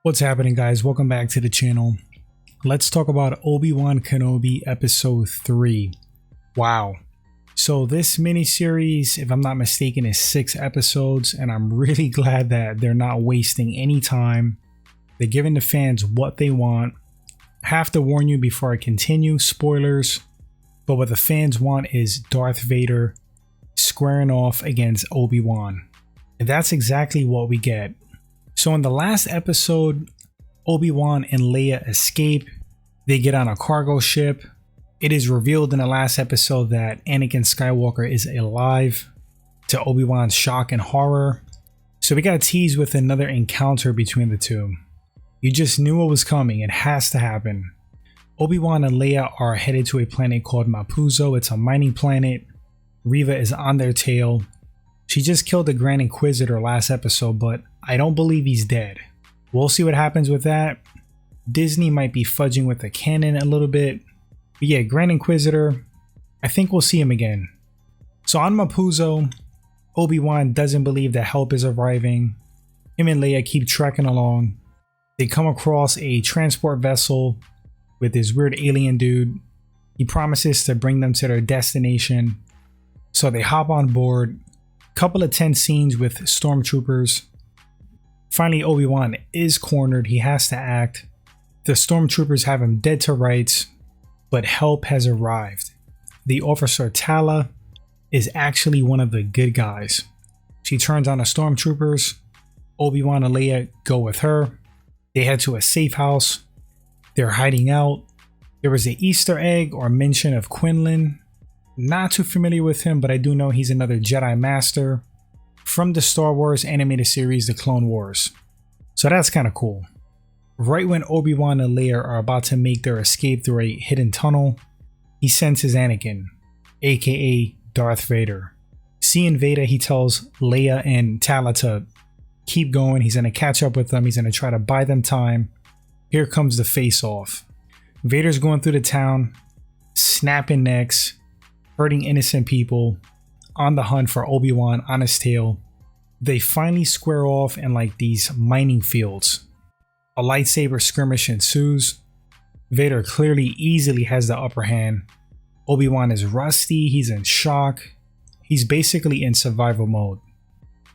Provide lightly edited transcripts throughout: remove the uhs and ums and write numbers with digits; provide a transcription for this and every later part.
What's happening, guys? Welcome back to the channel. Let's talk about Obi-Wan Kenobi episode 3. Wow. So this miniseries, if I'm not mistaken, is 6 episodes, and I'm really glad that they're not wasting any time. They're giving the fans what they want. I have to warn you before I continue, spoilers, but what the fans want is Darth Vader squaring off against Obi-Wan. And that's exactly what we get. So in the last episode, Obi-Wan and Leia escape. They get on a cargo ship. It is revealed in the last episode that Anakin Skywalker is alive, to Obi-Wan's shock and horror. So we got teased with another encounter between the two. You just knew it was coming. It has to happen. Obi-Wan and Leia are headed to a planet called Mapuzo. It's a mining planet. Reva is on their tail. She just killed the Grand Inquisitor last episode, but I don't believe he's dead. We'll see what happens with that. Disney might be fudging with the canon a little bit. But yeah, Grand Inquisitor, I think we'll see him again. So on Mapuzo, Obi-Wan doesn't believe that help is arriving. Him and Leia keep trekking along. They come across a transport vessel with this weird alien dude. He promises to bring them to their destination. So they hop on board. Couple of tense scenes with stormtroopers. Finally, Obi-Wan is cornered. He has to act. The stormtroopers have him dead to rights, but help has arrived. The officer Tala is actually one of the good guys. She turns on the stormtroopers. Obi-Wan and Leia go with her. They head to a safe house. They're hiding out. There was an Easter egg or mention of Quinlan. Not too familiar with him, but I do know he's another Jedi Master from the Star Wars animated series, The Clone Wars. So that's kind of cool. Right when Obi-Wan and Leia are about to make their escape through a hidden tunnel, he senses Anakin, aka Darth Vader. Seeing Vader, he tells Leia and Tala to keep going. He's going to catch up with them. He's going to try to buy them time. Here comes the face-off. Vader's going through the town, snapping necks, hurting innocent people, on the hunt for Obi-Wan on his tail. They finally square off in like these mining fields. A lightsaber skirmish ensues. Vader clearly easily has the upper hand. Obi-Wan is rusty, he's in shock. He's basically in survival mode.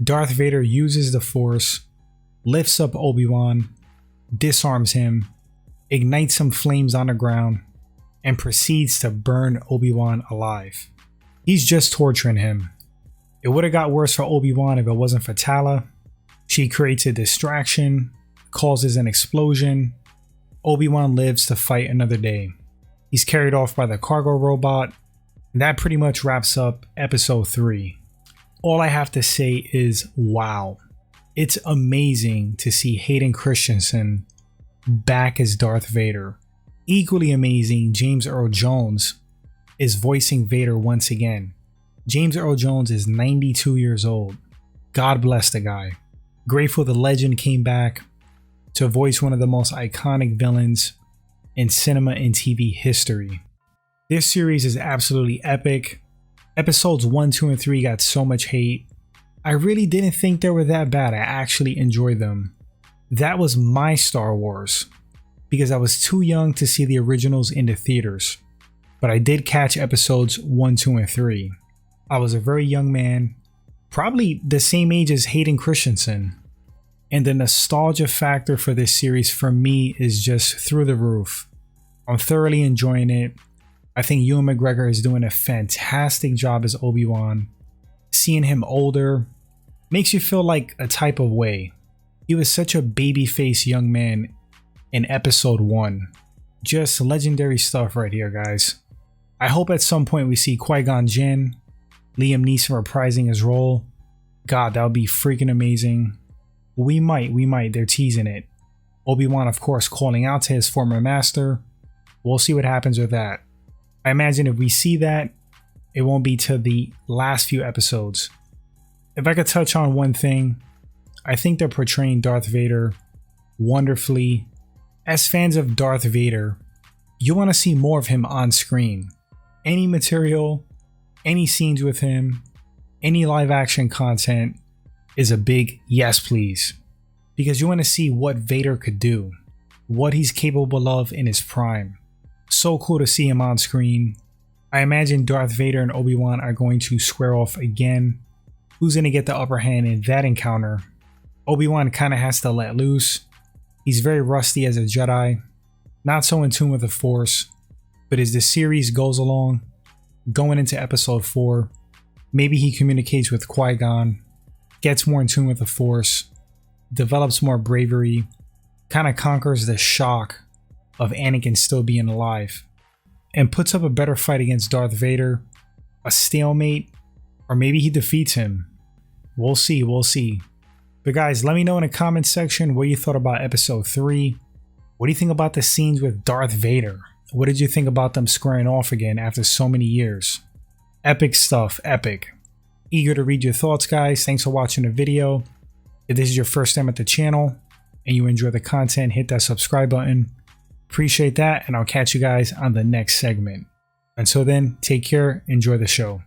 Darth Vader uses the Force, lifts up Obi-Wan, disarms him, ignites some flames on the ground, and proceeds to burn Obi-Wan alive. He's just torturing him. It would have got worse for Obi-Wan if it wasn't for Tala. She creates a distraction, causes an explosion. Obi-Wan lives to fight another day. He's carried off by the cargo robot. And that pretty much wraps up episode 3. All I have to say is wow. It's amazing to see Hayden Christensen back as Darth Vader. Equally amazing, James Earl Jones is voicing Vader once again. James Earl Jones is 92 years old. God bless the guy. Grateful the legend came back to voice one of the most iconic villains in cinema and TV history. This series is absolutely epic. Episodes 1, 2, and 3 got so much hate. I really didn't think they were that bad. I actually enjoyed them. That was my Star Wars, because I was too young to see the originals in the theaters. But I did catch episodes 1, 2, and 3. I was a very young man, probably the same age as Hayden Christensen. And the nostalgia factor for this series for me is just through the roof. I'm thoroughly enjoying it. I think Ewan McGregor is doing a fantastic job as Obi-Wan. Seeing him older makes you feel like a type of way. He was such a baby-faced young man in episode 1. Just legendary stuff right here, guys. I hope at some point we see Qui-Gon Jinn, Liam Neeson reprising his role. God, that would be freaking amazing. We might, they're teasing it. Obi-Wan, of course, calling out to his former master. We'll see what happens with that. I imagine if we see that, it won't be to the last few episodes. If I could touch on one thing, I think they're portraying Darth Vader wonderfully. As fans of Darth Vader, you want to see more of him on screen. Any material, any scenes with him, any live action content is a big yes please. because you want to see what Vader could do, what he's capable of in his prime. So cool to see him on screen. I imagine Darth Vader and Obi-Wan are going to square off again. Who's going to get the upper hand in that encounter? Obi-Wan kind of has to let loose. He's very rusty as a Jedi, not so in tune with the Force, but as the series goes along, going into episode 4, maybe he communicates with Qui-Gon, gets more in tune with the Force, develops more bravery, kind of conquers the shock of Anakin still being alive, and puts up a better fight against Darth Vader, a stalemate, or maybe he defeats him. We'll see. But guys, let me know in the comments section what you thought about episode 3. What do you think about the scenes with Darth Vader? What did you think about them squaring off again after so many years? Epic stuff, epic. Eager to read your thoughts, guys. Thanks for watching the video. If this is your first time at the channel and you enjoy the content, hit that subscribe button. Appreciate that, and I'll catch you guys on the next segment. Until then, take care, enjoy the show.